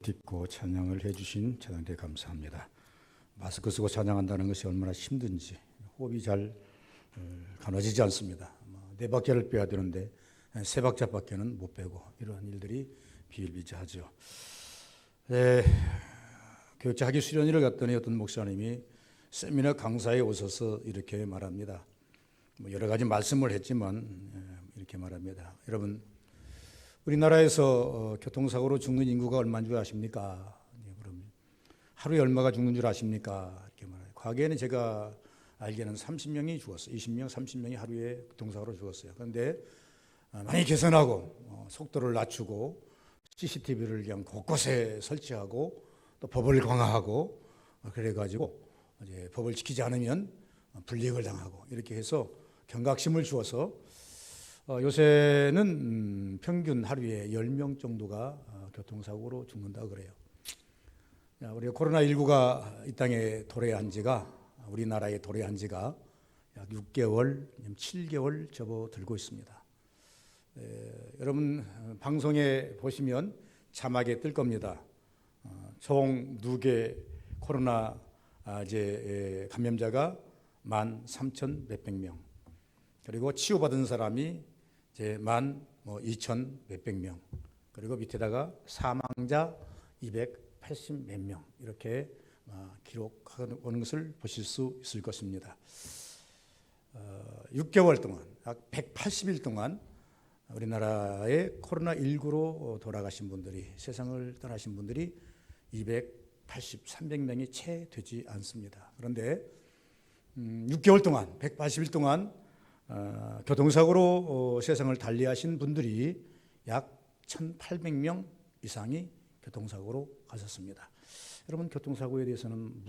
듣고 찬양을 해주신 찬양대 감사합니다. 마스크 쓰고 찬양한다는 것이 얼마나 힘든지 호흡이 잘 가눠지지 않습니다. 네 박자를 빼야 되는데 세 박자밖에는 못 빼고 이러한 일들이 비일비재하죠. 교육자학위 수련회를 갔더니 어떤 목사님이 세미나 강사에 오셔서 이렇게 말합니다. 여러 가지 말씀을 했지만 이렇게 말합니다. 여러분, 우리나라에서 교통사고로 죽는 인구가 얼마인 줄 아십니까? 그럼 하루에 얼마가 죽는 줄 아십니까? 이렇게 말해요. 과거에는 제가 알기에는 30명이 죽었어요. 20명, 30명이 하루에 교통사고로 죽었어요. 그런데 많이 개선하고 속도를 낮추고 CCTV를 그냥 곳곳에 설치하고 또 법을 강화하고 그래가지고 이제 법을 지키지 않으면 불이익을 당하고 이렇게 해서 경각심을 주어서 요새는 평균 하루에 10명 정도가 교통사고로 죽는다고 그래요. 우리가 코로나19가 이 땅에 도래한 지가, 우리나라에 도래한 지가 약 6개월, 7개월 접어들고 있습니다. 여러분 방송에 보시면 자막에 뜰 겁니다. 총 누계 코로나 감염자가 13,000 몇백 명, 그리고 치유받은 사람이 이제 12,000 몇백 명, 그리고 밑에다가 사망자 280 몇 명 이렇게 기록하는 것을 보실 수 있을 것입니다. 6개월 동안, 약 180일 동안 우리나라에 코로나19로 돌아가신 분들이, 세상을 떠나신 분들이 280, 300명이 채 되지 않습니다. 그런데 6개월 동안, 180일 동안 교통사고로 세상을 달리하신 분들이 약 1,800명 이상이 교통사고로 가셨습니다. 여러분, 교통사고에 대해서는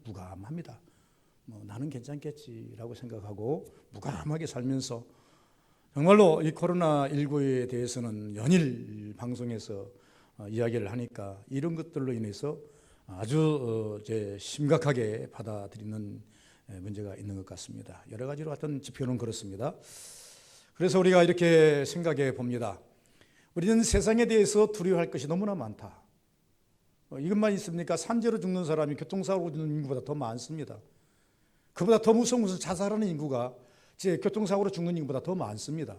무감합니다. 나는 괜찮겠지라고 생각하고 무감하게 살면서 정말로 이 코로나19에 대해서는 연일 방송에서 이야기를 하니까 이런 것들로 인해서 아주 심각하게 받아들이는 문제가 있는 것 같습니다. 여러 가지로 어떤 지표는 그렇습니다. 그래서 우리가 이렇게 생각해 봅니다. 우리는 세상에 대해서 두려워할 것이 너무나 많다. 이것만 있습니까? 산재로 죽는 사람이 교통사고로 죽는 인구보다 더 많습니다. 그보다 더 무서운 것은 자살하는 인구가 교통사고로 죽는 인구보다 더 많습니다.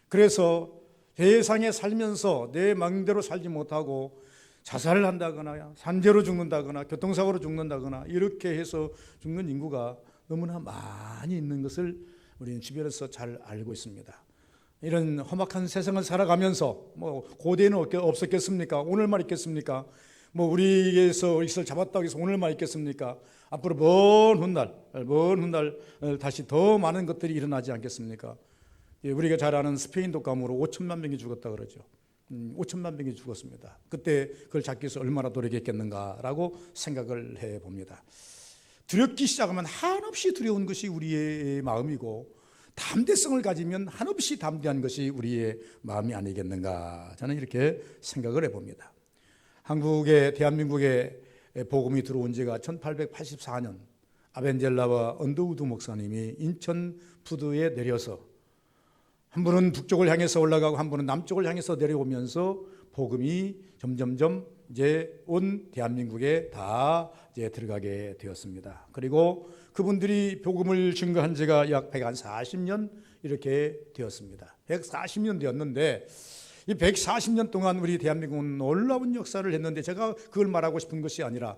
그래서 세상에 살면서 내 마음대로 살지 못하고 자살을 한다거나 산재로 죽는다거나 교통사고로 죽는다거나 이렇게 해서 죽는 인구가 너무나 많이 있는 것을 우리는 주변에서 잘 알고 있습니다. 이런 험악한 세상을 살아가면서 고대에는 없었겠습니까? 오늘만 있겠습니까? 우리에서 이것을 잡았다고 해서 오늘만 있겠습니까? 앞으로 먼 훗날 다시 더 많은 것들이 일어나지 않겠습니까? 우리가 잘 아는 스페인 독감으로 5천만 명이 죽었다 그러죠. 5천만 명이 죽었습니다. 그때 그걸 잡기 위해서 얼마나 노력했겠는가라고 생각을 해봅니다. 두렵기 시작하면 한없이 두려운 것이 우리의 마음이고 담대성을 가지면 한없이 담대한 것이 우리의 마음이 아니겠는가, 저는 이렇게 생각을 해봅니다. 대한민국에 복음이 들어온 지가 1884년 아벤젤라와 언더우드 목사님이 인천 부두에 내려서 한 분은 북쪽을 향해서 올라가고 한 분은 남쪽을 향해서 내려오면서 복음이 점점점 이제 온 대한민국에 다 이제 들어가게 되었습니다. 그리고 그분들이 복음을 증거한 지가 약 140년 이렇게 되었습니다. 140년 되었는데 이 140년 동안 우리 대한민국은 놀라운 역사를 했는데, 제가 그걸 말하고 싶은 것이 아니라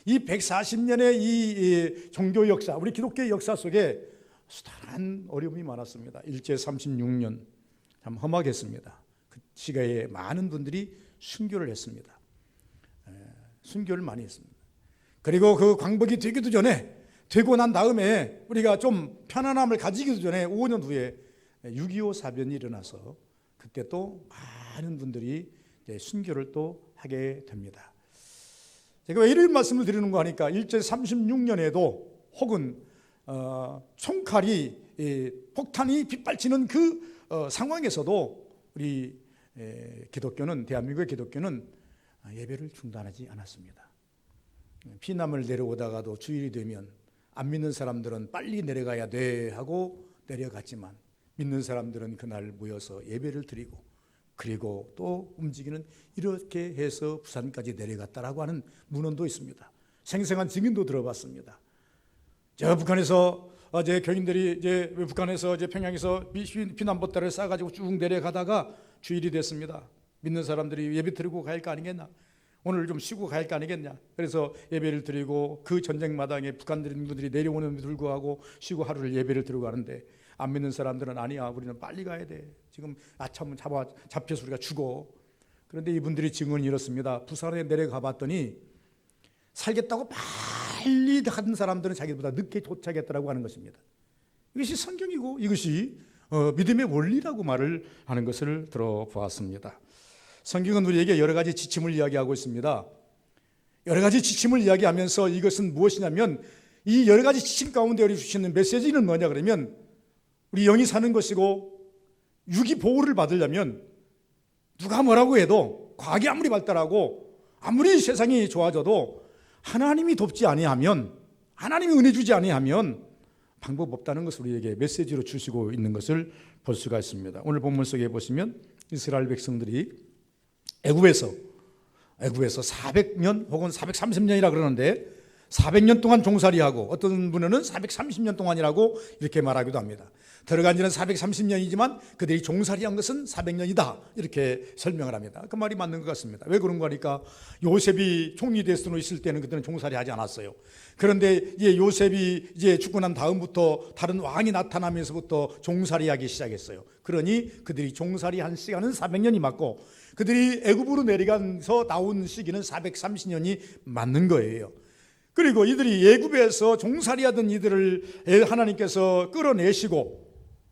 이 140년의 이 종교 역사, 우리 기독교의 역사 속에 수많은 어려움이 많았습니다. 일제 36년 참 험하겠습니다. 그 시기에 많은 분들이 순교를 했습니다. 순교를 많이 했습니다. 그리고 그 광복이 되고 난 다음에 우리가 좀 편안함을 가지기도 전에 5년 후에 6.25 사변이 일어나서 그때 또 많은 분들이 순교를 또 하게 됩니다. 제가 왜 이런 말씀을 드리는 거 하니까 일제 36년에도 혹은 총칼이 폭탄이 빗발치는 그 상황에서도 우리 대한민국의 기독교는 예배를 중단하지 않았습니다. 피난을 내려오다가도 주일이 되면 안 믿는 사람들은 빨리 내려가야 돼 하고 내려갔지만 믿는 사람들은 그날 모여서 예배를 드리고 그리고 또 움직이는 이렇게 해서 부산까지 내려갔다라고 하는 문헌도 있습니다. 생생한 증인도 들어봤습니다. 저 북한에서 이제 교인들이 이제 북한에서 이제 평양에서 피난보따를 싸가지고 쭉 내려가다가 주일이 됐습니다. 믿는 사람들이 예배 드리고 갈 거 아니겠나? 오늘 좀 쉬고 갈 거 아니겠냐? 그래서 예배를 드리고 그 전쟁 마당에 북한인들이 내려오는 불구하고 쉬고 하루를 예배를 드리고 가는데 안 믿는 사람들은 아니야, 우리는 빨리 가야 돼. 지금 아참 잡혀서 우리가 죽어. 그런데 이분들이 증언이 이렇습니다. 부산에 내려가 봤더니 살겠다고 빨리 한 사람들은 자기보다 늦게 도착했다라고 하는 것입니다. 이것이 성경이고 이것이 믿음의 원리라고 말을 하는 것을 들어보았습니다. 성경은 우리에게 여러 가지 지침을 이야기하고 있습니다. 여러 가지 지침을 이야기하면서 이것은 무엇이냐면 이 여러 가지 지침 가운데 우리 주시는 메시지는 뭐냐 그러면 우리 영이 사는 것이고 육이 보호를 받으려면 누가 뭐라고 해도 과학이 아무리 발달하고 아무리 세상이 좋아져도 하나님이 돕지 아니하면, 하나님이 은혜 주지 아니하면 방법 없다는 것을 우리에게 메시지로 주시고 있는 것을 볼 수가 있습니다. 오늘 본문 속에 보시면 이스라엘 백성들이 애굽에서 400년 혹은 430년이라 그러는데 400년 동안 종살이하고 어떤 분은 430년 동안이라고 이렇게 말하기도 합니다. 들어간 지는 430년이지만 그들이 종살이한 것은 400년이다 이렇게 설명을 합니다. 그 말이 맞는 것 같습니다. 왜 그런가 하니까 요셉이 총리 대수로 있을 때는 그때는 종살이하지 않았어요. 그런데 이제 요셉이 이제 죽고 난 다음부터 다른 왕이 나타나면서부터 종살이하기 시작했어요. 그러니 그들이 종살이한 시간은 400년이 맞고 그들이 애굽으로 내려가서 나온 시기는 430년이 맞는 거예요. 그리고 이들이 애굽에서 종살이하던 이들을 하나님께서 끌어내시고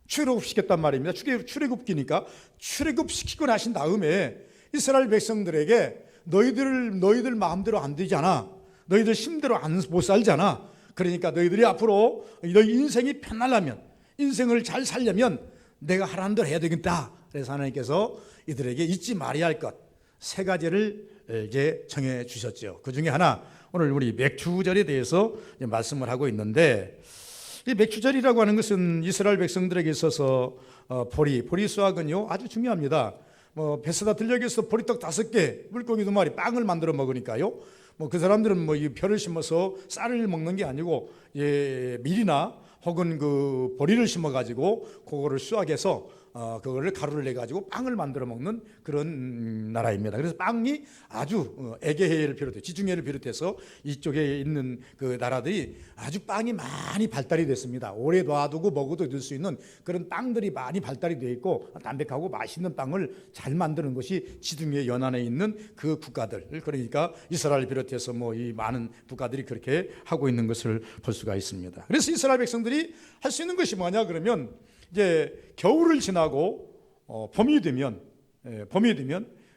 출애굽시켰단 말입니다. 출애굽기니까 출애굽시키고 나신 다음에 이스라엘 백성들에게 너희들 마음대로 안 되잖아. 너희들 힘대로 못 살잖아. 그러니까 너희들이 앞으로 너희 인생이 편하려면, 인생을 잘 살려면 내가 하라는 대로 해야 되겠다. 그래서 하나님께서 이들에게 잊지 말아야 할 것 세 가지를 이제 정해 주셨죠. 그 중에 하나 오늘 우리 맥주절에 대해서 말씀을 하고 있는데 이 맥주절이라고 하는 것은 이스라엘 백성들에게 있어서 보리 수확은요 아주 중요합니다. 베스다 들녘에서 보리떡 5개, 물고기 2마리, 빵을 만들어 먹으니까요. 그 사람들은 이 벼를 심어서 쌀을 먹는 게 아니고 밀이나 혹은 그 보리를 심어 가지고 그거를 수확해서 그거를 가루를 내 가지고 빵을 만들어 먹는 그런 나라입니다. 그래서 빵이 아주 에게해를 비롯해 지중해를 비롯해서 이쪽에 있는 그 나라들이 아주 빵이 많이 발달이 됐습니다. 오래 놔두고 먹어도 될 수 있는 그런 빵들이 많이 발달이 되어 있고 담백하고 맛있는 빵을 잘 만드는 것이 지중해 연안에 있는 그 국가들, 그러니까 이스라엘 비롯해서 이 많은 국가들이 그렇게 하고 있는 것을 볼 수가 있습니다. 그래서 이스라엘 백성들이 할 수 있는 것이 뭐냐 그러면 이제 겨울을 지나고 봄이 되면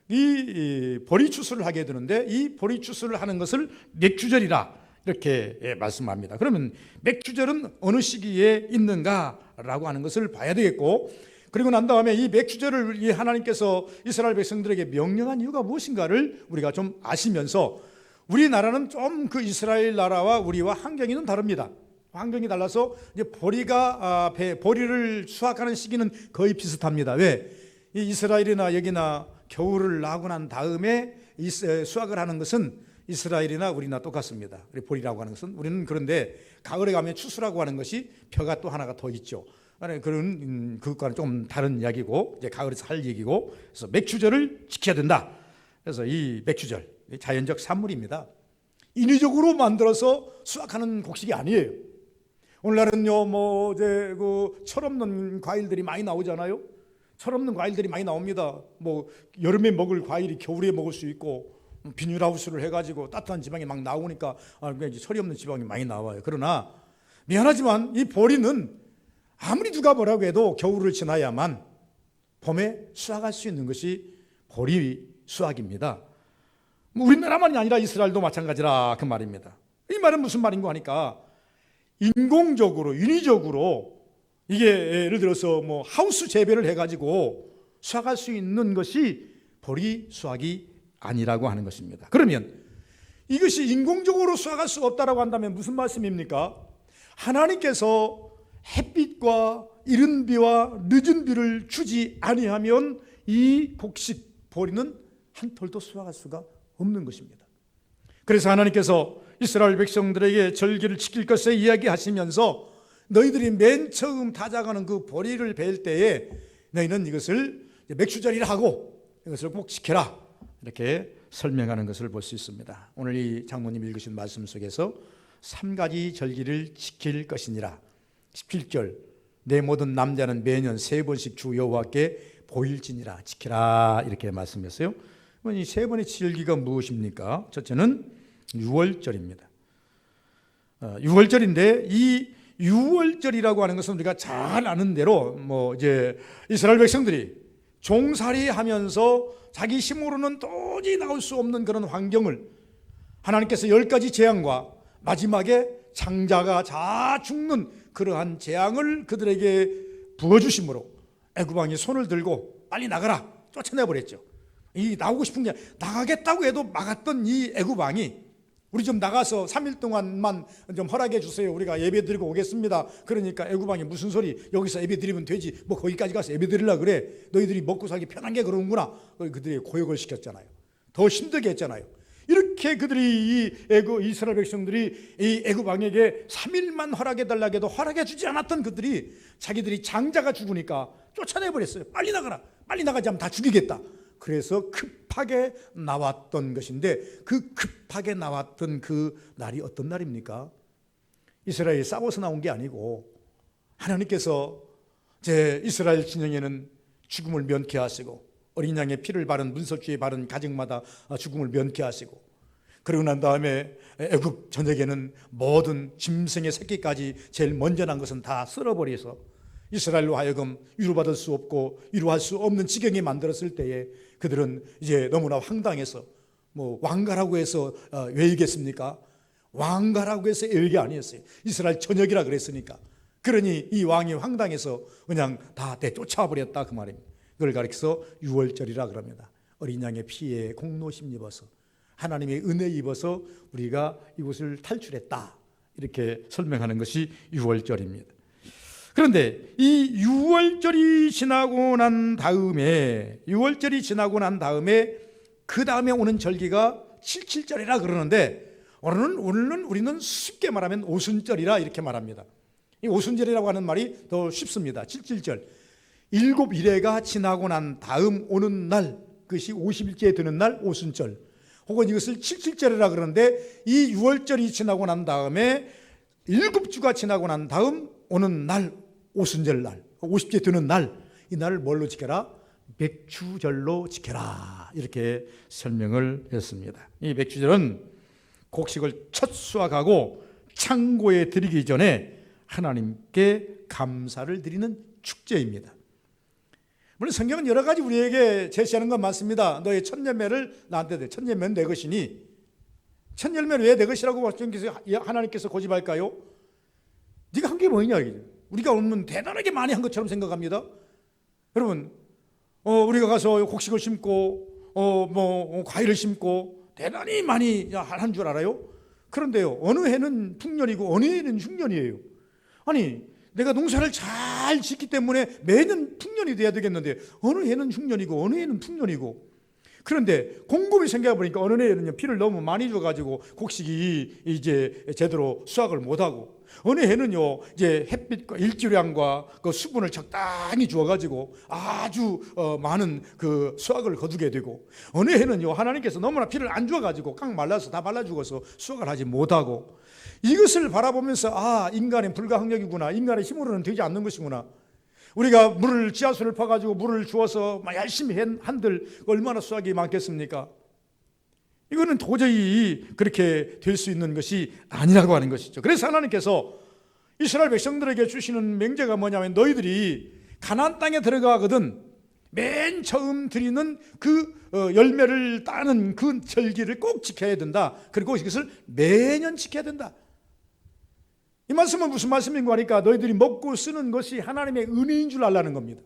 이 보리 추수를 하게 되는데 이 보리 추수를 하는 것을 맥주절이라 이렇게 말씀합니다. 그러면 맥주절은 어느 시기에 있는가라고 하는 것을 봐야 되겠고, 그리고 난 다음에 이 맥주절을 하나님께서 이스라엘 백성들에게 명령한 이유가 무엇인가를 우리가 좀 아시면서, 우리나라는 좀 그 이스라엘 나라와 우리와 환경이 다릅니다. 환경이 달라서 이제 보리를 수확하는 시기는 거의 비슷합니다. 왜? 이 이스라엘이나 여기나 겨울을 나고 난 다음에 수확을 하는 것은 이스라엘이나 우리나 똑같습니다. 보리라고 하는 것은 우리는 그런데 가을에 가면 추수라고 하는 것이 벼가 또 하나가 더 있죠. 그런 그것과는 좀 다른 이야기고 이제 가을에서 할 얘기고, 그래서 맥주절을 지켜야 된다. 그래서 이 맥주절 자연적 산물입니다. 인위적으로 만들어서 수확하는 곡식이 아니에요. 오늘날은요, 이제 철없는 과일들이 많이 나오잖아요. 철없는 과일들이 많이 나옵니다. 여름에 먹을 과일이 겨울에 먹을 수 있고, 비닐하우스를 해가지고 따뜻한 지방이 막 나오니까 철이 없는 지방이 많이 나와요. 그러나 미안하지만 이 보리는 아무리 누가 뭐라고 해도 겨울을 지나야만 봄에 수확할 수 있는 것이 보리 수확입니다. 우리나라만이 아니라 이스라엘도 마찬가지라 그 말입니다. 이 말은 무슨 말인가 하니까 인공적으로 인위적으로 이게 예를 들어서 하우스 재배를 해가지고 수확할 수 있는 것이 보리 수확이 아니라고 하는 것입니다. 그러면 이것이 인공적으로 수확할 수 없다라고 한다면 무슨 말씀입니까? 하나님께서 햇빛과 이른 비와 늦은 비를 주지 아니하면 이 곡식 보리는 한 톨도 수확할 수가 없는 것입니다. 그래서 하나님께서 이스라엘 백성들에게 절기를 지킬 것을 이야기하시면서 너희들이 맨 처음 타작하는 그 보리를 베일 때에 너희는 이것을 맥주절이라 하고 이것을 꼭 지켜라, 이렇게 설명하는 것을 볼 수 있습니다. 오늘 이 장로님 읽으신 말씀 속에서 3가지 절기를 지킬 것이니라. 17절, 내 모든 남자는 매년 3번씩 주 여호와께 보일지니라, 지키라, 이렇게 말씀했어요. 이 3번의 절기가 무엇입니까? 첫째는 유월절입니다. 6월절인데 이 6월절이라고 하는 것은 우리가 잘 아는 대로 이제 이스라엘 백성들이 종살이하면서 자기 힘으로는 도저히 나올 수 없는 그런 환경을 하나님께서 10가지 재앙과 마지막에 장자가 다 죽는 그러한 재앙을 그들에게 부어주심으로 애굽 왕이 손을 들고 빨리 나가라 쫓아내버렸죠. 이 나오고 싶은 게 나가겠다고 해도 막았던 이 애굽 왕이 우리 좀 나가서 3일 동안만 좀 허락해 주세요. 우리가 예배 드리고 오겠습니다. 그러니까 애굽 왕이 무슨 소리, 여기서 예배 드리면 되지, 뭐 거기까지 가서 예배 드리려고 그래, 너희들이 먹고 살기 편한 게 그러는구나. 그들이 고역을 시켰잖아요. 더 힘들게 했잖아요. 이렇게 그들이 이스라엘 백성들이 이 애굽 왕에게 3일만 허락해 달라고 해도 허락해 주지 않았던 그들이 자기들이 장자가 죽으니까 쫓아내버렸어요. 빨리 나가라, 빨리 나가지 않으면 다 죽이겠다. 그래서 급하게 나왔던 것인데, 그 급하게 나왔던 그 날이 어떤 날입니까? 이스라엘이 싸워서 나온 게 아니고 하나님께서 제 이스라엘 진영에는 죽음을 면케하시고 어린 양의 피를 바른 문설주에 바른 가정마다 죽음을 면케하시고, 그러고 난 다음에 애굽 전역에는 모든 짐승의 새끼까지 제일 먼저 난 것은 다 쓸어버려서 이스라엘로 하여금 위로받을 수 없고 위로할 수 없는 지경에 만들었을 때에 그들은 이제 너무나 황당해서 왕가라고 해서 왜이겠습니까? 왕가라고 해서 왜이게 아니었어요. 이스라엘 전역이라 그랬으니까. 그러니 이 왕이 황당해서 그냥 다 쫓아와 버렸다, 그 말입니다. 그걸 가리켜서 유월절이라 그럽니다. 어린 양의 피에 공로심 입어서 하나님의 은혜 입어서 우리가 이곳을 탈출했다, 이렇게 설명하는 것이 유월절입니다. 그런데 이 유월절이 지나고 난 다음에 그 다음에 오는 절기가 77절이라 그러는데, 오늘은 우리는 쉽게 말하면 오순절이라 이렇게 말합니다. 이 오순절이라고 하는 말이 더 쉽습니다. 77절, 7일해가 지나고 난 다음 오는 날, 그것이 50일째에 드는 날 오순절, 혹은 이것을 77절이라 그러는데, 이 유월절이 지나고 난 다음에 7주가 지나고 난 다음 오는 날 오순절 날, 50째 드는 날, 이 날을 뭘로 지켜라? 맥주절로 지켜라, 이렇게 설명을 했습니다. 이 맥주절은 곡식을 첫 수확하고 창고에 들이기 전에 하나님께 감사를 드리는 축제입니다. 물론 성경은 여러 가지 우리에게 제시하는 건 많습니다. 너의 첫 열매를 나한테 대. 첫 열매는 내 것이니. 첫 열매는 왜 내 것이라고 하나님께서 고집할까요? 네가 한 게 뭐냐, 이게. 우리가 오늘 대단하게 많이 한 것처럼 생각합니다. 여러분, 우리가 가서 곡식을 심고 과일을 심고 대단히 많이 한 줄 알아요? 그런데요, 어느 해는 풍년이고 어느 해는 흉년이에요. 아니, 내가 농사를 잘 짓기 때문에 매년 풍년이 돼야 되겠는데 어느 해는 흉년이고 어느 해는 풍년이고, 그런데 곰곰이 생각해 보니까 어느 해는 비를 너무 많이 줘가지고 곡식이 이제 제대로 수확을 못하고, 어느 해는요 이제 햇빛과 일조량과 그 수분을 적당히 주어가지고 아주 많은 그 수확을 거두게 되고, 어느 해는요 하나님께서 너무나 비를 안 주어가지고 깡 말라서 다 말라 죽어서 수확을 하지 못하고, 이것을 바라보면서 인간은 불가항력이구나, 인간의 힘으로는 되지 않는 것이구나. 우리가 물을 지하수를 파가지고 물을 주어서 열심히 한들 얼마나 수확이 많겠습니까? 이거는 도저히 그렇게 될 수 있는 것이 아니라고 하는 것이죠. 그래서 하나님께서 이스라엘 백성들에게 주시는 명제가 뭐냐면, 너희들이 가나안 땅에 들어가거든 맨 처음 드리는 그 열매를 따는 그 절기를 꼭 지켜야 된다. 그리고 이것을 매년 지켜야 된다. 이 말씀은 무슨 말씀인가 하니까, 너희들이 먹고 쓰는 것이 하나님의 은혜인 줄 알라는 겁니다.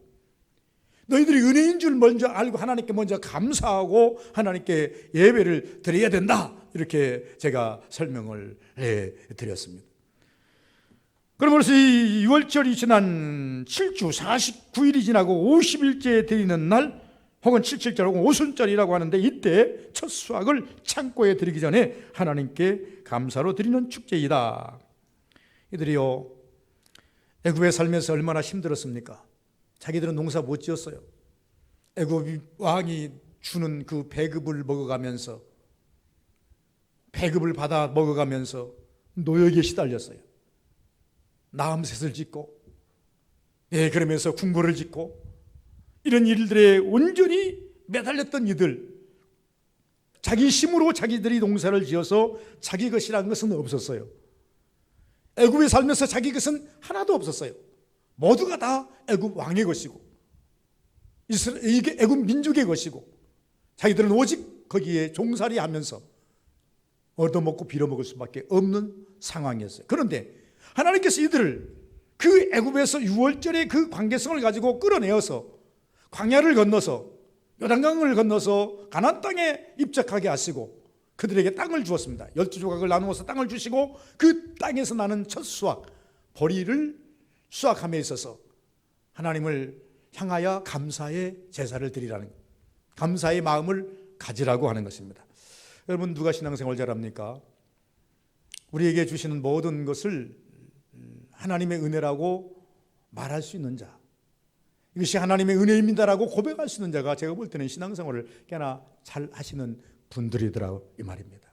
너희들이 은혜인 줄 먼저 알고 하나님께 먼저 감사하고 하나님께 예배를 드려야 된다, 이렇게 제가 설명을 해드렸습니다. 그러므로서 이 6월절이 지난 7주 49일이 지나고 50일째 드리는 날 혹은 77절 혹은 오순절이라고 하는데, 이때 첫 수확을 창고에 드리기 전에 하나님께 감사로 드리는 축제이다. 이들이요, 애굽에 살면서 얼마나 힘들었습니까? 자기들은 농사 못 지었어요. 애굽 왕이 주는 그 배급을 먹어가면서, 배급을 받아 먹어가면서 노역에 시달렸어요. 나음셋을 짓고, 그러면서 궁궐을 짓고, 이런 일들에 온전히 매달렸던 이들, 자기 힘으로 자기들이 농사를 지어서 자기 것이라는 것은 없었어요. 애굽에 살면서 자기 것은 하나도 없었어요. 모두가 다 애굽 왕의 것이고, 이게 애굽 민족의 것이고, 자기들은 오직 거기에 종살이 하면서 얻어먹고 빌어먹을 수밖에 없는 상황이었어요. 그런데 하나님께서 이들을 그 애굽에서 유월절의 그 관계성을 가지고 끌어내어서 광야를 건너서 요단강을 건너서 가나안 땅에 입적하게 하시고 그들에게 땅을 주었습니다. 12조각을 나누어서 땅을 주시고 그 땅에서 나는 첫 수확, 보리를 수확함에 있어서 하나님을 향하여 감사의 제사를 드리라는, 감사의 마음을 가지라고 하는 것입니다. 여러분, 누가 신앙생활 잘합니까? 우리에게 주시는 모든 것을 하나님의 은혜라고 말할 수 있는 자, 이것이 하나님의 은혜입니다라고 고백할 수 있는 자가 제가 볼 때는 신앙생활을 꽤나 잘 하시는 분들이더라고, 이 말입니다.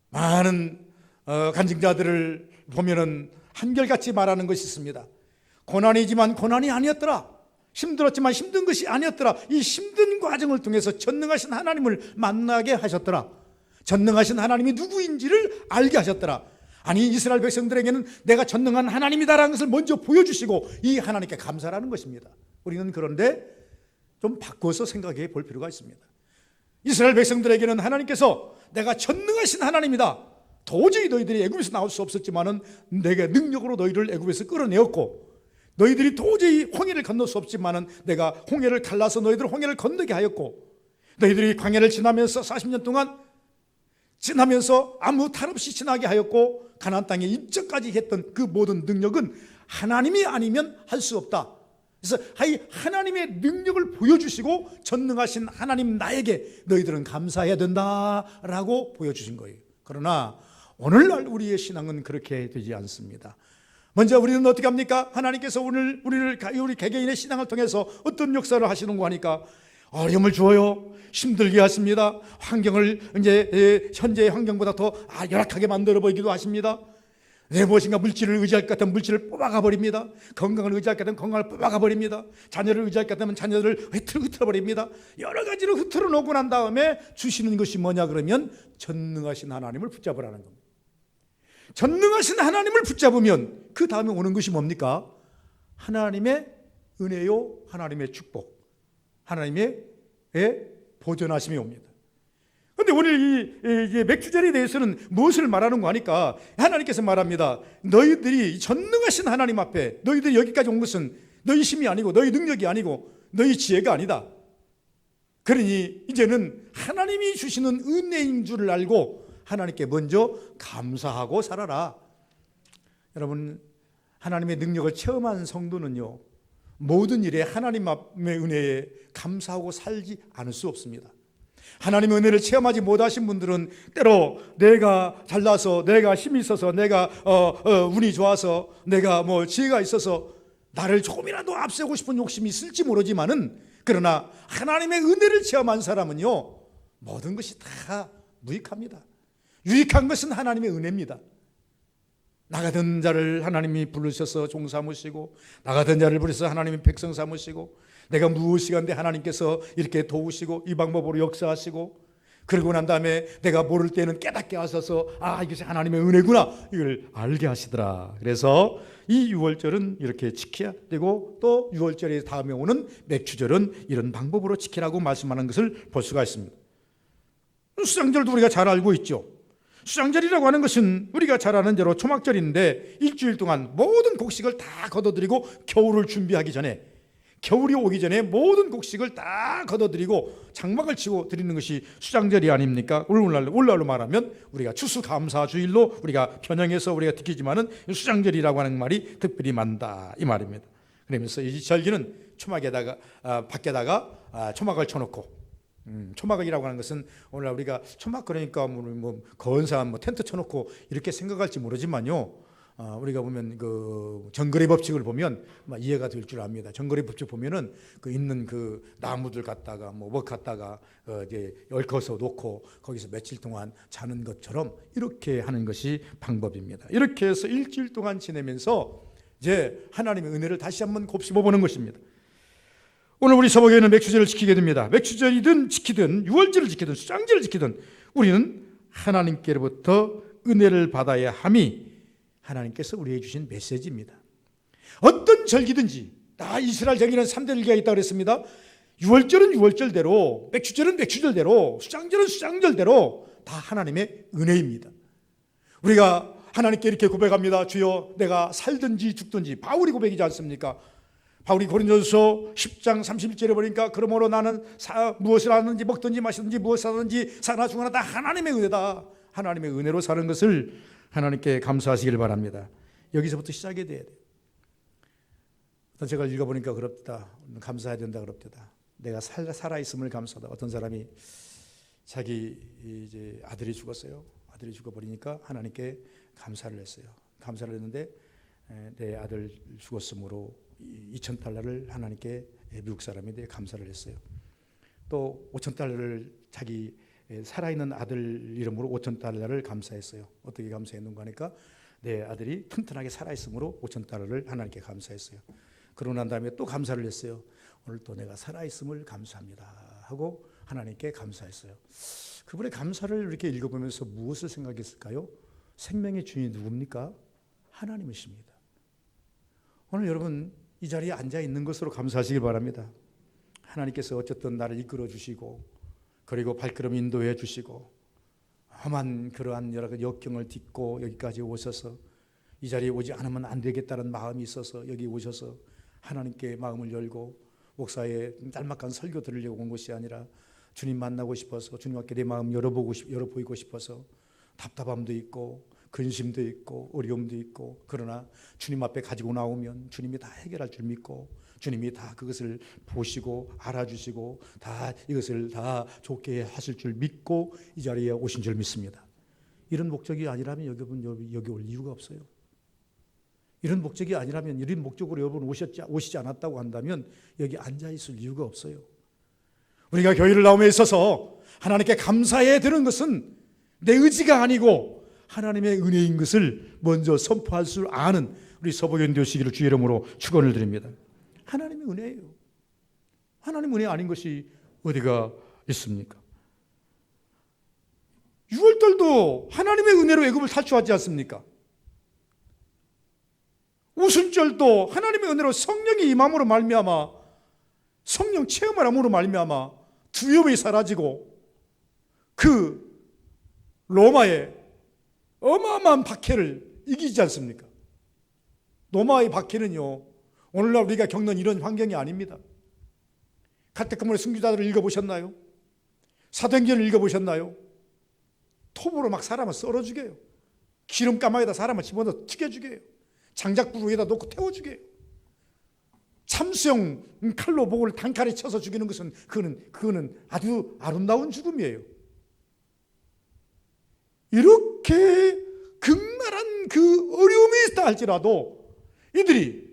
많은 간증자들을 보면은 한결같이 말하는 것이 있습니다. 고난이지만 고난이 아니었더라, 힘들었지만 힘든 것이 아니었더라, 이 힘든 과정을 통해서 전능하신 하나님을 만나게 하셨더라, 전능하신 하나님이 누구인지를 알게 하셨더라. 아니, 이스라엘 백성들에게는 내가 전능한 하나님이다라는 것을 먼저 보여주시고 이 하나님께 감사라는 것입니다. 우리는 그런데 좀 바꿔서 생각해 볼 필요가 있습니다. 이스라엘 백성들에게는 하나님께서 내가 전능하신 하나님이다, 도저히 너희들이 애굽에서 나올 수 없었지만은 내가 능력으로 너희를 애굽에서 끌어내었고, 너희들이 도저히 홍해를 건널 수 없지만은 내가 홍해를 갈라서 너희들을 홍해를 건너게 하였고, 너희들이 광야를 지나면서 40년 동안 지나면서 아무 탈 없이 지나게 하였고, 가나안 땅에 입적까지 했던 그 모든 능력은 하나님이 아니면 할 수 없다. 그래서 하나님의 능력을 보여주시고 전능하신 하나님 나에게 너희들은 감사해야 된다라고 보여주신 거예요. 그러나 오늘날 우리의 신앙은 그렇게 되지 않습니다. 먼저 우리는 어떻게 합니까? 하나님께서 우리 개개인의 신앙을 통해서 어떤 역사를 하시는가 하니까 어려움을 주어요, 힘들게 하십니다. 환경을 이제 현재의 환경보다 더 열악하게 만들어 보이기도 하십니다. 내 무엇인가 물질을 의지할 것 같으면 물질을 뽑아가 버립니다. 건강을 의지할 것 같으면 건강을 뽑아가 버립니다. 자녀를 의지할 것 같으면 자녀를 흐트러 버립니다. 여러 가지로 흐트러 놓고 난 다음에 주시는 것이 뭐냐 그러면 전능하신 하나님을 붙잡으라는 겁니다. 전능하신 하나님을 붙잡으면 그 다음에 오는 것이 뭡니까? 하나님의 은혜요, 하나님의 축복, 하나님의 보존하심이 옵니다. 그런데 오늘 이 맥주절에 대해서는 무엇을 말하는 거 하니까 하나님께서 말합니다. 너희들이 전능하신 하나님 앞에 너희들이 여기까지 온 것은 너희 힘이 아니고 너희 능력이 아니고 너희 지혜가 아니다. 그러니 이제는 하나님이 주시는 은혜인 줄을 알고 하나님께 먼저 감사하고 살아라. 여러분, 하나님의 능력을 체험한 성도는요, 모든 일에 하나님의 은혜에 감사하고 살지 않을 수 없습니다. 하나님의 은혜를 체험하지 못하신 분들은 때로 내가 잘나서, 내가 힘이 있어서, 내가 운이 좋아서, 내가 뭐 지혜가 있어서 나를 조금이라도 앞세우고 싶은 욕심이 있을지 모르지만은, 그러나 하나님의 은혜를 체험한 사람은요, 모든 것이 다 무익합니다. 유익한 것은 하나님의 은혜입니다. 나가던 자를 하나님이 부르셔서 종 삼으시고, 나가던 자를 부르셔서 하나님이 백성 삼으시고, 내가 무엇이간데 하나님께서 이렇게 도우시고 이 방법으로 역사하시고, 그러고 난 다음에 내가 모를 때는 깨닫게 하셔서 이것이 하나님의 은혜구나, 이걸 알게 하시더라. 그래서 이 유월절은 이렇게 지켜야 되고, 또 유월절에 다음에 오는 맥주절은 이런 방법으로 지키라고 말씀하는 것을 볼 수가 있습니다. 수장절도 우리가 잘 알고 있죠. 수장절이라고 하는 것은 우리가 잘 아는 대로 초막절인데 일주일 동안 모든 곡식을 다 걷어들이고 겨울을 준비하기 전에, 겨울이 오기 전에 모든 곡식을 다 걷어들이고 장막을 치고 드리는 것이 수장절이 아닙니까? 오늘날로 말하면 우리가 추수감사주일로 우리가 변형해서 우리가 지키지만은 수장절이라고 하는 말이 특별히 많다, 이 말입니다. 그러면서 이 절기는 초막에다가 밖에다가 초막을 쳐놓고, 초막이라고 하는 것은 오늘날 우리가 초막 그러니까 뭐 건사한 뭐 텐트 쳐놓고 이렇게 생각할지 모르지만요, 우리가 보면 그 정거래 법칙을 보면 이해가 될 줄 압니다. 정거래 법칙 보면은 그 있는 그 나무들 갖다가 뭐 갖다가 이제 얽어서 놓고 거기서 며칠 동안 자는 것처럼 이렇게 하는 것이 방법입니다. 이렇게 해서 일주일 동안 지내면서 이제 하나님의 은혜를 다시 한번 곱씹어 보는 것입니다. 오늘 우리 서복에는 맥추절을 지키게 됩니다. 맥추절이든 지키든 유월절을 지키든 수장절을 지키든 우리는 하나님께로부터 은혜를 받아야 함이 하나님께서 우리에게 주신 메시지입니다. 어떤 절기든지 다 이스라엘 절기는 3대 절기가 있다고 그랬습니다. 유월절은 유월절대로, 맥추절은 맥추절대로, 수장절은 수장절대로 다 하나님의 은혜입니다. 우리가 하나님께 이렇게 고백합니다. 주여 내가 살든지 죽든지, 바울이 고백이지 않습니까? 바울이 고린도전서 10장 31절에 보니까 그러므로 나는 무엇을 하든지 먹든지 마시든지 무엇을 하든지 사나 죽으나 다 하나님의 은혜다. 하나님의 은혜로 사는 것을 하나님께 감사하시길 바랍니다. 여기서부터 시작이 돼야 돼요. 어떤 책을 읽어보니까 그렇다. 감사해야 된다 그럽니다. 내가 살아있음을 감사하다. 어떤 사람이 자기 이제 아들이 죽었어요. 아들이 죽어버리니까 하나님께 감사를 했어요. 감사를 했는데 내 아들 죽었으므로 2,000달러를 하나님께 미국 사람인데 감사를 했어요. 또 5,000달러를 자기 살아있는 아들 이름으로 5,000달러를 감사했어요. 어떻게 감사했는가 하니까 내 아들이 튼튼하게 살아있으므로 5,000달러를 하나님께 감사했어요. 그러고 난 다음에 또 감사를 했어요. 오늘 또 내가 살아있음을 감사합니다 하고 하나님께 감사했어요. 그분의 감사를 이렇게 읽어보면서 무엇을 생각했을까요? 생명의 주인이 누굽니까? 하나님이십니다. 오늘 여러분 이 자리에 앉아 있는 것으로 감사하시길 바랍니다. 하나님께서 어쨌든 나를 이끌어 주시고 그리고 발걸음 인도해 주시고 험한 그러한 여러 가지 역경을 딛고 여기까지 오셔서 이 자리에 오지 않으면 안 되겠다는 마음이 있어서 여기 오셔서 하나님께 마음을 열고 목사의 짤막한 설교 들으려고 온 것이 아니라 주님 만나고 싶어서 주님 앞에 내 마음 열어보이고 싶어서 답답함도 있고 근심도 있고 어려움도 있고 그러나 주님 앞에 가지고 나오면 주님이 다 해결할 줄 믿고 주님이 다 그것을 보시고 알아주시고 다 이것을 다 좋게 하실 줄 믿고 이 자리에 오신 줄 믿습니다. 이런 목적이 아니라면 여기 올 이유가 없어요. 이런 목적이 아니라면 이런 목적으로 여러분 오시지 않았다고 한다면 여기 앉아 있을 이유가 없어요. 우리가 교회를 나옴에 있어서 하나님께 감사해야 되는 것은 내 의지가 아니고 하나님의 은혜인 것을 먼저 선포할 줄 아는 우리 서복연 되시기를 주의 이름으로 축원을 드립니다. 하나님의 은혜예요. 하나님 은혜 아닌 것이 어디가 있습니까? 6월달도 하나님의 은혜로 애굽을 탈출하지 않습니까? 우순절도 하나님의 은혜로 성령이 임함으로 말미암아 성령 체험을 함으로 말미암아 두려움이 사라지고 그 로마의 어마어마한 박해를 이기지 않습니까? 로마의 박해는요 오늘날 우리가 겪는 이런 환경이 아닙니다. 가택금문의 순교자들을 읽어보셨나요? 사도행전을 읽어보셨나요? 톱으로 막 사람을 썰어 죽여요. 기름 가마에다 사람을 집어넣어 튀겨 죽여요. 장작불 위에다 놓고 태워 죽여요. 참수형 칼로 목을 단칼에 쳐서 죽이는 것은 그거는 아주 아름다운 죽음이에요. 이렇게 극렬한 그 어려움이 있다 할지라도 이들이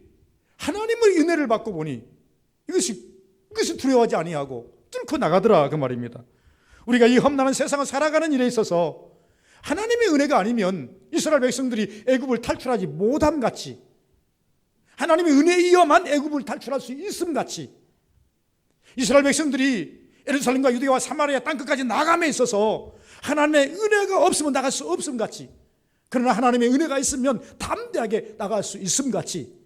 하나님의 은혜를 받고 보니 이것이 두려워하지 아니하고 뚫고 나가더라 그 말입니다. 우리가 이 험난한 세상을 살아가는 일에 있어서 하나님의 은혜가 아니면 이스라엘 백성들이 애굽을 탈출하지 못함 같이 하나님의 은혜이어만 애굽을 탈출할 수 있음 같이 이스라엘 백성들이 예루살렘과 유대와 사마리아 땅끝까지 나감에 있어서 하나님의 은혜가 없으면 나갈 수 없음 같이 그러나 하나님의 은혜가 있으면 담대하게 나갈 수 있음 같이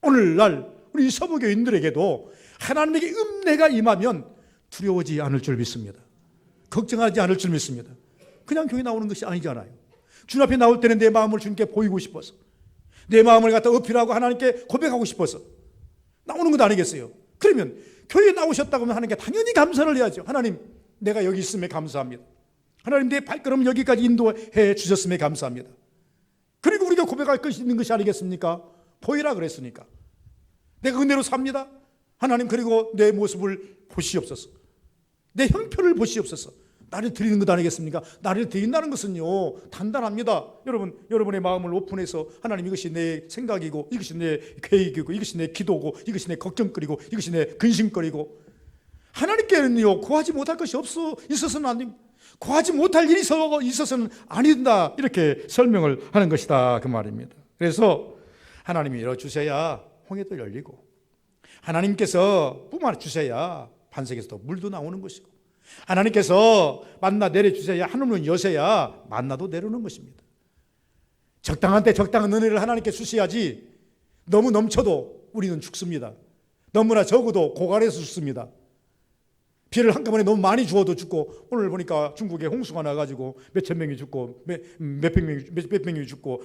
오늘날 우리 서부교인들에게도 하나님에게 은혜가 임하면 두려워하지 않을 줄 믿습니다. 걱정하지 않을 줄 믿습니다. 그냥 교회 나오는 것이 아니잖아요. 주님 앞에 나올 때는 내 마음을 주님께 보이고 싶어서 내 마음을 갖다 어필하고 하나님께 고백하고 싶어서 나오는 것 아니겠어요? 그러면 교회에 나오셨다고 하면 하나님께 당연히 감사를 해야죠. 하나님 내가 여기 있음에 감사합니다. 하나님 내 발걸음 여기까지 인도해 주셨음에 감사합니다. 그리고 우리가 고백할 것이 있는 것이 아니겠습니까? 보이라 그랬으니까 내가 은혜로 삽니다. 하나님, 그리고 내 모습을 보시옵소서. 내 형편을 보시옵소서. 나를 드리는 것 아니겠습니까? 나를 드린다는 것은요, 단단합니다. 여러분의 마음을 오픈해서 하나님, 이것이 내 생각이고, 이것이 내 계획이고, 이것이 내 기도고, 이것이 내 걱정거리고, 이것이 내 근심거리고, 하나님께는요 구하지 못할 것이 있어서는 안 됩니다. 구하지 못할 일이 있어서는 아니다, 이렇게 설명을 하는 것이다, 그 말입니다. 그래서 하나님이 열어주셔야 홍해도 열리고, 하나님께서 뿜어 주셔야 반석에서도 물도 나오는 것이고, 하나님께서 만나 내려주셔야, 하늘문 여셔야 만나도 내려오는 것입니다. 적당한 때 적당한 은혜를 하나님께 주셔야지, 너무 넘쳐도 우리는 죽습니다. 너무나 적어도 고갈해서 죽습니다. 비를 한꺼번에 너무 많이 주어도 죽고, 오늘 보니까 중국에 홍수가 나가지고 몇천 명이 죽고 몇백 명이 죽고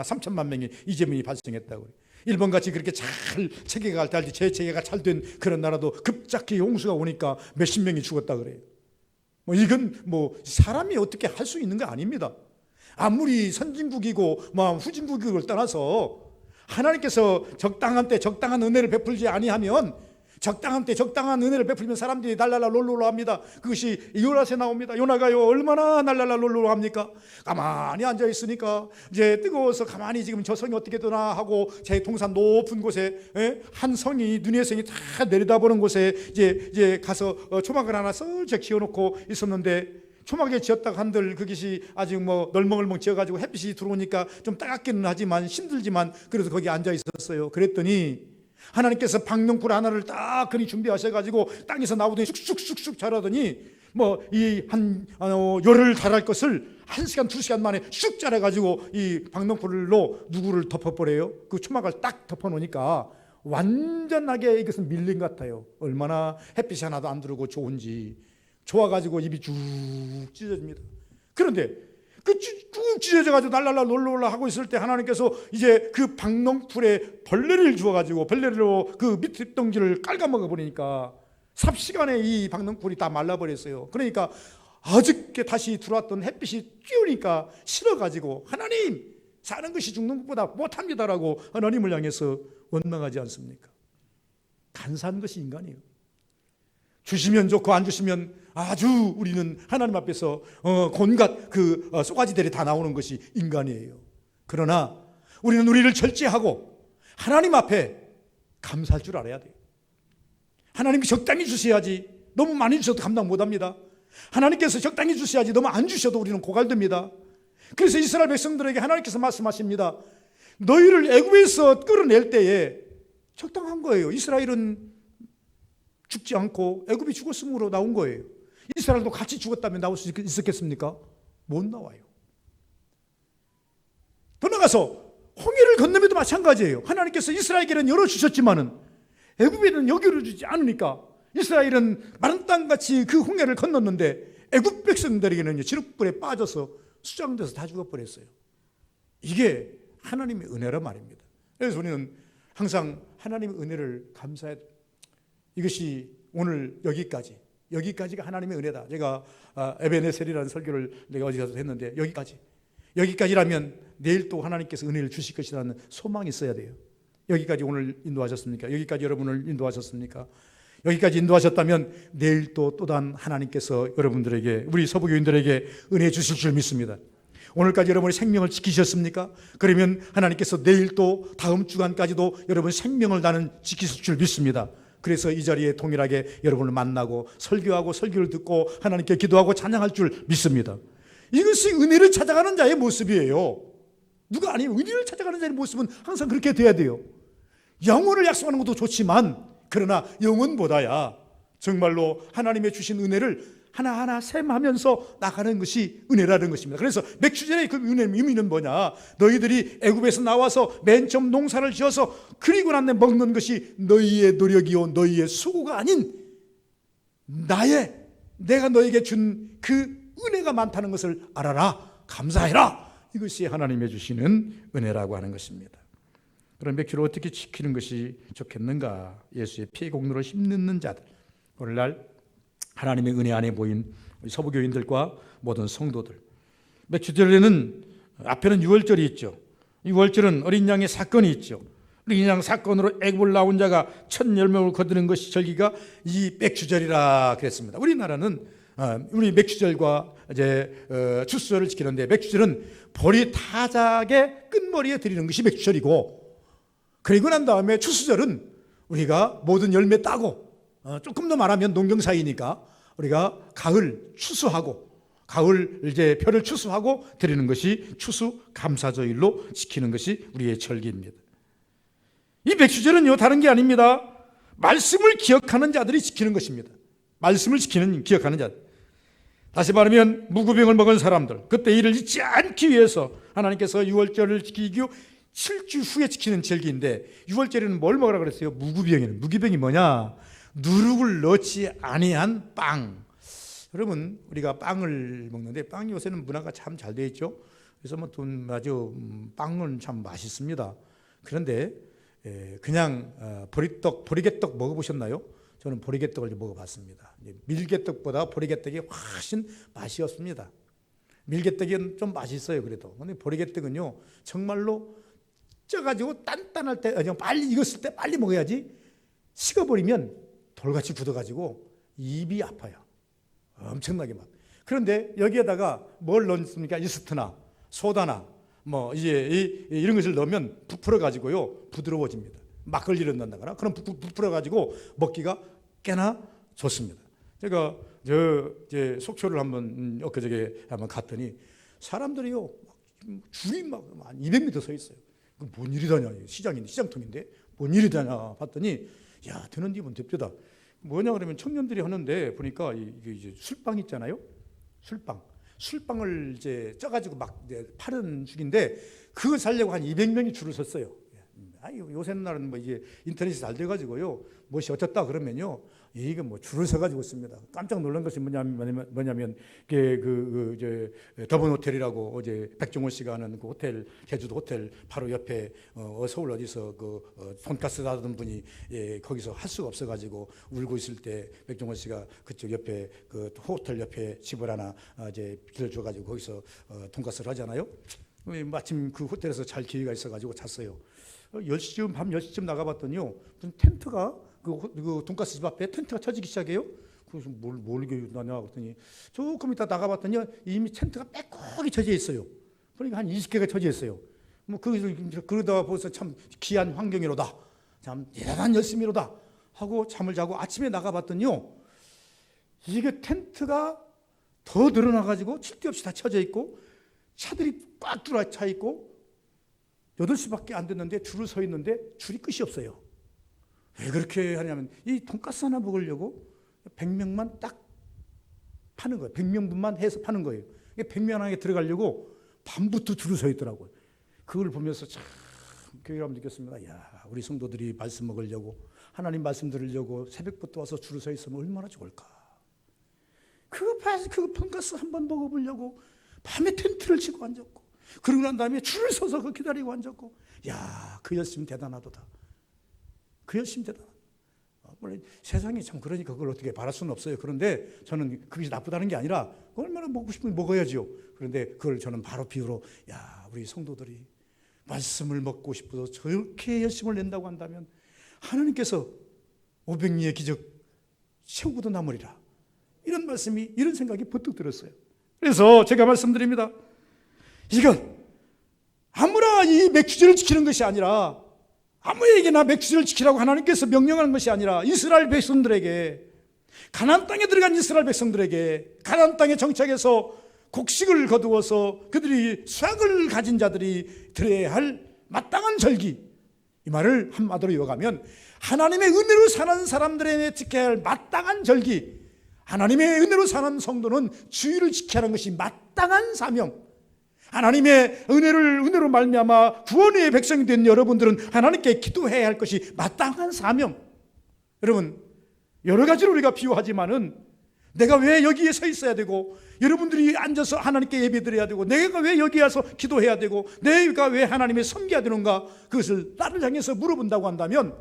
삼천만 명이 이재민이 발생했다고. 일본같이 그렇게 잘 체계가 잘 재체계가 잘 된 그런 나라도 급작히 홍수가 오니까 몇십 명이 죽었다 그래요. 이건 사람이 어떻게 할 수 있는 거 아닙니다. 아무리 선진국이고 후진국을 떠나서 하나님께서 적당한 때 적당한 은혜를 베풀지 아니하면, 적당한 때 적당한 은혜를 베풀면 사람들이 날랄라 롤롤로 합니다. 그것이 요나서에 나옵니다. 요나가요 얼마나 날랄라 롤롤로 합니까? 가만히 앉아 있으니까 이제 뜨거워서 가만히 지금 저 성이 어떻게 되나 하고, 제 동산 높은 곳에 한 성이, 눈의 성이 다 내려다보는 곳에 이제 가서 초막을 하나 썰쩍 지어놓고 있었는데, 초막에 지었다가 한들 그것이 아직 널멍널멍 지어가지고 햇빛이 들어오니까 좀 따갑기는 하지만 힘들지만 그래도 거기 앉아 있었어요. 그랬더니 하나님께서 박농풀 하나를 딱 그리 준비하셔가지고 땅에서 나오더니 쑥쑥쑥쑥 자라더니 열흘 자랄 것을 1시간 2시간 만에 쑥 자라가지고 이 박농풀로 누구를 덮어버려요? 그 초막을 딱 덮어놓으니까 완전하게 이것은 밀린 것 같아요. 얼마나 햇빛이 하나도 안 들어오고 좋은지. 좋아가지고 입이 쭉 찢어집니다. 그런데 쭉 찢어져가지고 날랄라 롤롤라 하고 있을 때 하나님께서 이제 그 박농풀에 벌레를 주어가지고 벌레로 그 밑에 덩지를 깔아먹어 버리니까 삽시간에 이 박농풀이 다 말라버렸어요. 그러니까 어저께 다시 들어왔던 햇빛이 띄우니까 싫어가지고, 하나님, 사는 것이 죽는 것보다 못합니다라고 하나님을 향해서 원망하지 않습니까? 간사한 것이 인간이에요. 주시면 좋고 안 주시면 아주 우리는 하나님 앞에서 온갖 그 쏘가지들이 다 나오는 것이 인간이에요. 그러나 우리는 우리를 절제하고 하나님 앞에 감사할 줄 알아야 돼요. 하나님이 적당히 주셔야지 너무 많이 주셔도 감당 못합니다. 하나님께서 적당히 주셔야지 너무 안 주셔도 우리는 고갈됩니다. 그래서 이스라엘 백성들에게 하나님께서 말씀하십니다. 너희를 애굽에서 끌어낼 때에 적당한 거예요. 이스라엘은 죽지 않고 애굽이 죽었으므로 나온 거예요. 이스라엘도 같이 죽었다면 나올 수 있었겠습니까? 못 나와요. 더 나가서 홍해를 건너면도 마찬가지예요. 하나님께서 이스라엘에게는 열어주셨지만은 애굽에는 열어주지 않으니까 이스라엘은 마른 땅같이 그 홍해를 건넜는데 애굽 백성들에게는 지륵불에 빠져서 수장돼서 다 죽어버렸어요. 이게 하나님의 은혜란 말입니다. 그래서 우리는 항상 하나님의 은혜를 감사해야 돼요. 이것이 오늘 여기까지가 하나님의 은혜다. 제가 에베네셀이라는 설교를 내가 어디 가서 했는데, 여기까지라면 내일 또 하나님께서 은혜를 주실 것이라는 소망이 있어야 돼요. 여기까지 오늘 인도하셨습니까? 여기까지 여러분을 인도하셨습니까? 여기까지 인도하셨다면 내일 또 다른 하나님께서 여러분들에게, 우리 서부교인들에게 은혜 주실 줄 믿습니다. 오늘까지 여러분의 생명을 지키셨습니까? 그러면 하나님께서 내일 또 다음 주간까지도 여러분 생명을 나는 지키실 줄 믿습니다. 그래서 이 자리에 동일하게 여러분을 만나고 설교하고 설교를 듣고 하나님께 기도하고 찬양할 줄 믿습니다. 이것이 은혜를 찾아가는 자의 모습이에요. 누가 아니면 은혜를 찾아가는 자의 모습은 항상 그렇게 돼야 돼요. 영혼을 약속하는 것도 좋지만, 그러나 영혼보다야 정말로 하나님의 주신 은혜를 하나하나 셈하면서 나가는 것이 은혜라는 것입니다. 그래서 맥주전의 그 은혜의 의미는 뭐냐? 너희들이 애굽에서 나와서 맨 처음 농사를 지어서 그리고 난 뒤에 먹는 것이 너희의 노력이요 너희의 수고가 아닌 내가 너에게 준 그 은혜가 많다는 것을 알아라, 감사해라. 이것이 하나님의 주시는 은혜라고 하는 것입니다. 그럼 맥주를 어떻게 지키는 것이 좋겠는가? 예수의 피의 공로를 힘넣는 자들, 오늘날 하나님의 은혜 안에 모인 우리 서부교인들과 모든 성도들, 맥주절에는 앞에는 유월절이 있죠. 유월절은 어린 양의 사건이 있죠. 우리 그냥 사건으로 애굽을 나온 자가 첫 열매를 거두는 것이 절기가 이 맥주절이라 그랬습니다. 우리나라는 우리 맥주절과 이제 추수절을 지키는데, 맥주절은 보리 타작의 끝머리에 드리는 것이 맥주절이고, 그리고 난 다음에 추수절은 우리가 모든 열매 따고, 조금 더 말하면 농경사이니까 우리가 가을 추수하고, 가을 이제 벼를 추수하고 드리는 것이 추수 감사절로 지키는 것이 우리의 절기입니다. 이 맥주절은요, 다른 게 아닙니다. 말씀을 기억하는 자들이 지키는 것입니다. 말씀을 기억하는 자들. 다시 말하면 무구병을 먹은 사람들, 그때 이를 잊지 않기 위해서 하나님께서 유월절을 지키기 7주 후에 지키는 절기인데, 유월절에는 뭘 먹으라 그랬어요? 무구병이는. 무구병이 뭐냐? 누룩을 넣지 아니한 빵. 여러분, 우리가 빵을 먹는데, 빵이 요새는 문화가 참 잘 되어 있죠. 그래서 뭐 빵은 참 맛있습니다. 그런데 그냥 보리개떡 먹어보셨나요? 저는 보리개떡을 먹어봤습니다. 밀개떡보다 보리개떡이 훨씬 맛이 없습니다. 밀개떡은 좀 맛있어요, 그래도. 근데 보리개떡은요, 정말로 쪄가지고 단단할 때, 빨리 익었을 때 빨리 먹어야지, 식어버리면 돌같이 굳어가지고 입이 아파요. 엄청나게 막. 그런데 여기에다가 뭘 넣습니까? 이스트나 소다나 뭐 이제 이런 것을 넣으면 부풀어가지고요, 부드러워집니다. 막걸리를 넣는다거나 그럼 부풀어가지고 먹기가 꽤나 좋습니다. 제가 제 속초를 엊그저께 한번 갔더니 사람들이요, 줄이 막 200m 서 있어요. 뭔 일이다냐, 시장인데, 시장통인데 뭔 일이다냐 봤더니, 야, 드는 기분 대표다. 뭐냐 그러면 청년들이 하는데 보니까 이게 이제 술빵 있잖아요. 술빵을 이제 쪄가지고 막 이제 파는 중인데, 그거 살려고 한 200명이 줄을 섰어요. 요새는 뭐 이제 인터넷이 잘 돼가지고요, 무엇이 어쩌다 그러면요, 이게 뭐 줄을 서가지고 있습니다. 깜짝 놀란 것이 뭐냐면 이제 더본 호텔이라고 어제 백종원 씨가 하는 그 호텔, 제주도 호텔 바로 옆에 서울 어디서 돈가스 하던 분이 거기서 할 수가 없어가지고 울고 있을 때 백종원 씨가 그쪽 옆에 그 호텔 옆에 집을 하나 이제 빌려줘가지고 거기서 돈가스를 하잖아요. 마침 그 호텔에서 잘 기회가 있어가지고 잤어요. 10시쯤, 밤 10시쯤 나가봤더니요, 무슨 텐트가 그 돈가스 집 앞에 텐트가 쳐지기 시작해요. 그래서 뭘 이렇게 나냐 그랬더니, 조금 이따 나가봤더니 이미 텐트가 빼곡히 쳐져 있어요. 그러니까 한 20개가 쳐져 있어요. 뭐 그러다 벌써 참 귀한 환경이로다, 참 대단한 열심이로다 하고 잠을 자고 아침에 나가봤더니요, 이게 텐트가 더 늘어나가지고 칠 데 없이 다 쳐져 있고 차들이 꽉 들어차 있고 8시밖에 안 됐는데 줄을 서 있는데 줄이 끝이 없어요. 왜 그렇게 하냐면, 이 돈가스 하나 먹으려고 100명만 딱 파는 거예요. 100명분만 해서 파는 거예요. 100명에게 들어가려고 밤부터 줄을 서 있더라고요. 그걸 보면서 참 교회감 느꼈습니다. 야, 우리 성도들이 말씀 먹으려고, 하나님 말씀 들으려고 새벽부터 와서 줄을 서 있으면 얼마나 좋을까. 그 돈가스 한번 먹어보려고 밤에 텐트를 치고 앉았고, 그러고 난 다음에 줄을 서서 기다리고 앉았고, 야, 그 열심 대단하도다. 그 열심 대단하다. 물론 세상이 참 그러니까 그걸 어떻게 바랄 수는 없어요. 그런데 저는 그것이 나쁘다는 게 아니라 얼마나 먹고 싶으면 먹어야죠. 그런데 그걸 저는 바로 비유로, 야, 우리 성도들이 말씀을 먹고 싶어서 저렇게 열심을 낸다고 한다면 하나님께서 500리의 기적 세우고도 남으리라. 이런 말씀이, 이런 생각이 번뜩 들었어요. 그래서 제가 말씀드립니다. 이건 아무나 이 맥주절을 지키는 것이 아니라, 아무에게나 맥주절을 지키라고 하나님께서 명령하는 것이 아니라, 이스라엘 백성들에게, 가나안 땅에 들어간 이스라엘 백성들에게, 가나안 땅에 정착해서 곡식을 거두어서 그들이 수확을 가진 자들이 들어야 할 마땅한 절기, 이 말을 한마디로 이어가면 하나님의 은혜로 사는 사람들에게 지켜야 할 마땅한 절기, 하나님의 은혜로 사는 성도는 주의를 지켜야 하는 것이 마땅한 사명, 하나님의 은혜로 말미암아 구원의 백성이 된 여러분들은 하나님께 기도해야 할 것이 마땅한 사명. 여러분, 여러 가지로 우리가 비유하지만은, 내가 왜 여기에 서 있어야 되고, 여러분들이 앉아서 하나님께 예배드려야 되고, 내가 왜 여기 와서 기도해야 되고, 내가 왜 하나님을 섬겨야 되는가, 그것을 나를 향해서 물어본다고 한다면,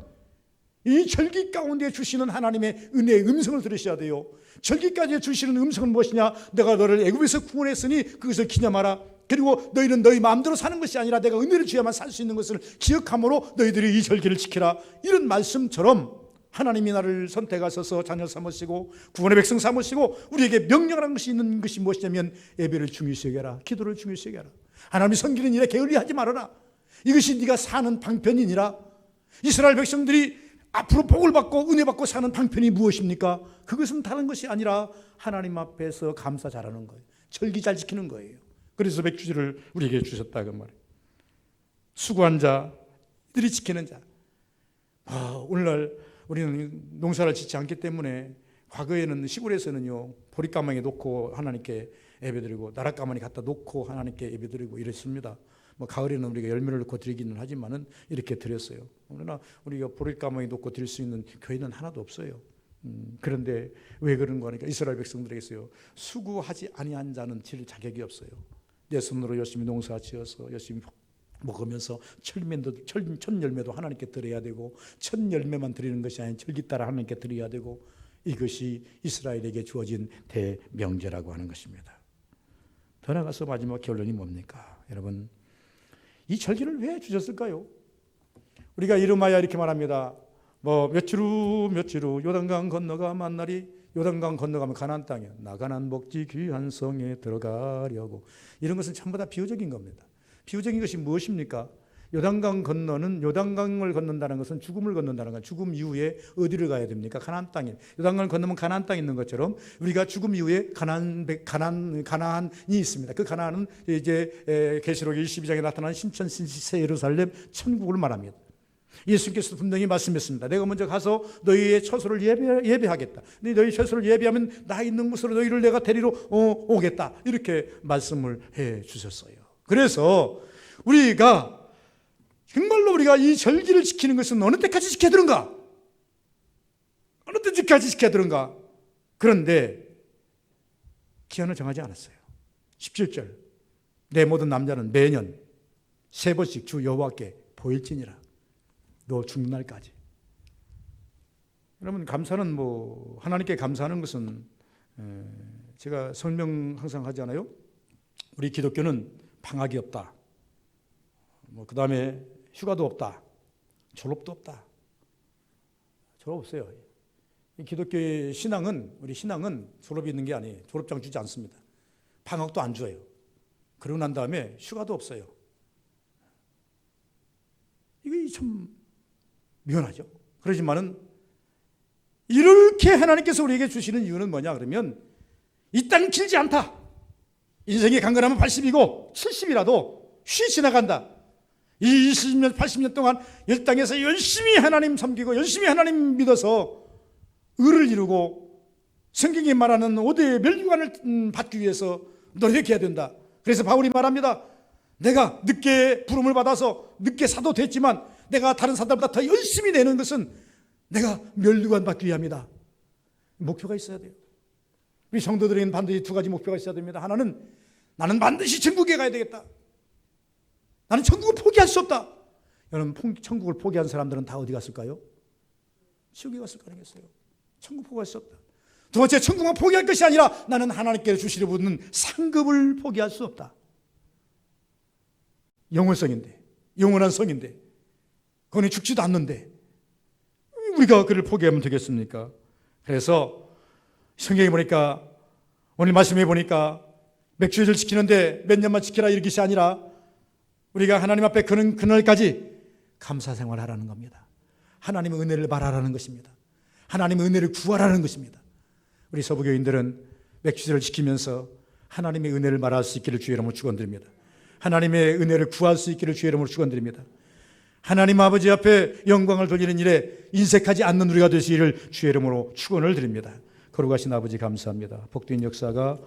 이 절기 가운데 주시는 하나님의 은혜의 음성을 들으셔야 돼요. 절기까지 주시는 음성은 무엇이냐? 내가 너를 애굽에서 구원했으니 그것을 기념하라. 그리고 너희는 너희 마음대로 사는 것이 아니라 내가 은혜를 주야만 살 수 있는 것을 기억함으로 너희들이 이 절기를 지키라. 이런 말씀처럼 하나님이 나를 선택하셔서 자녀 삼으시고 구원의 백성 삼으시고 우리에게 명령하는 것이 있는 것이 무엇이냐면 예배를 중요시 여겨라. 기도를 중요시 여겨라. 하나님이 섬기는 일에 게을리하지 말아라. 이것이 네가 사는 방편이니라. 이스라엘 백성들이 앞으로 복을 받고 은혜 받고 사는 방편이 무엇입니까? 그것은 다른 것이 아니라 하나님 앞에서 감사 잘하는 거예요. 절기 잘 지키는 거예요. 그래서 맥주제를 우리에게 주셨다 그 말이에요. 수고한 자, 이들이 지키는 자. 오늘날 우리는 농사를 짓지 않기 때문에 과거에는 시골에서는요 보릿가마에 놓고 하나님께 예배드리고 나랏가마니 갖다 놓고 하나님께 예배드리고 이랬습니다. 가을에는 우리가 열매를 놓고 드리기는 하지만은 이렇게 드렸어요. 그러나 우리가 보릿가마에 놓고 드릴 수 있는 교회는 하나도 없어요. 그런데 왜 그런 거니까 이스라엘 백성들에게서요 수고하지 아니한 자는 질 자격이 없어요. 내 손으로 열심히 농사 지어서 열심히 먹으면서 첫 열매도 하나님께 드려야 되고 첫 열매만 드리는 것이 아닌 절기 따라 하나님께 드려야 되고 이것이 이스라엘에게 주어진 대명제라고 하는 것입니다. 더 나아가서 마지막 결론이 뭡니까? 여러분 이 절기를 왜 주셨을까요? 우리가 이름하여 이렇게 말합니다. 며칠 후 요단강 건너가 만나리. 요단강 건너가면 가나안 땅이야. 나 가나안 복지 귀한 성에 들어가려고. 이런 것은 전부 다 비유적인 겁니다. 비유적인 것이 무엇입니까? 요단강을 건넌다는 것은 죽음을 건넌다는 거예요. 죽음 이후에 어디를 가야 됩니까? 가나안 땅에. 요단강을 건너면 가나안 땅이 있는 것처럼 우리가 죽음 이후에 가나안이 있습니다. 그 가나안은 이제 계시록 22장에 나타난 신천 새 예루살렘 천국을 말합니다. 예수님께서 분명히 말씀했습니다. 내가 먼저 가서 너희의 처소를 예배하겠다. 너희 처소를 예배하면 나 있는 곳으로 너희를 내가 데리러 오겠다. 이렇게 말씀을 해 주셨어요. 그래서 정말로 우리가 이 절기를 지키는 것은 어느 때까지 지켜야 되는가? 어느 때까지 지켜야 되는가? 그런데 기한을 정하지 않았어요. 17절 내 모든 남자는 매년 3번씩 주 여호와께 보일지니라. 너 죽는 날까지. 여러분 감사는 하나님께 감사하는 것은 제가 설명 항상 하잖아요. 우리 기독교는 방학이 없다. 그 다음에 휴가도 없다. 졸업도 없다. 졸업 없어요. 기독교의 우리 신앙은 졸업이 있는 게 아니에요. 졸업장 주지 않습니다. 방학도 안 줘요. 그러고 난 다음에 휴가도 없어요. 이게 참 미안하죠. 그러지만은 이렇게 하나님께서 우리에게 주시는 이유는 뭐냐 그러면 이 땅은 길지 않다. 인생의 강건하면 80이고 70이라도 쉬 지나간다. 이 20년 80년 동안 이 땅에서 열심히 하나님 섬기고 열심히 하나님 믿어서 의를 이루고 성경이 말하는 5대의 멸류관을 받기 위해서 노력해야 된다. 그래서 바울이 말합니다. 내가 늦게 부름을 받아서 늦게 사도 됐지만 내가 다른 사람보다 더 열심히 내는 것은 내가 멸류관 받기 위함이다. 목표가 있어야 돼요. 우리 성도들에게는 반드시 2가지 목표가 있어야 됩니다. 하나는 나는 반드시 천국에 가야 되겠다. 나는 천국을 포기할 수 없다. 여러분 천국을 포기한 사람들은 다 어디 갔을까요? 지옥에 갔을 거 아니겠어요? 천국 포기할 수 없다. 두 번째, 천국만 포기할 것이 아니라 나는 하나님께 주시려 붙는 상급을 포기할 수 없다. 영원성인데, 영원한 성인데, 그거는 죽지도 않는데 우리가 그를 포기하면 되겠습니까? 그래서 성경에 보니까 오늘 말씀해 보니까 맥주일을 지키는데 몇 년만 지키라 이런 것이 아니라 우리가 하나님 앞에 그날까지 감사 생활하라는 겁니다. 하나님의 은혜를 바라라는 것입니다. 하나님의 은혜를 구하라는 것입니다. 우리 서부교인들은 맥주일을 지키면서 하나님의 은혜를 말할 수 있기를 주의 이름으로 축원드립니다. 하나님의 은혜를 구할 수 있기를 주의 이름으로 축원드립니다. 하나님 아버지 앞에 영광을 돌리는 일에 인색하지 않는 우리가 되시기를 주의 이름으로 축원을 드립니다. 거룩하신 아버지 감사합니다. 복된 역사가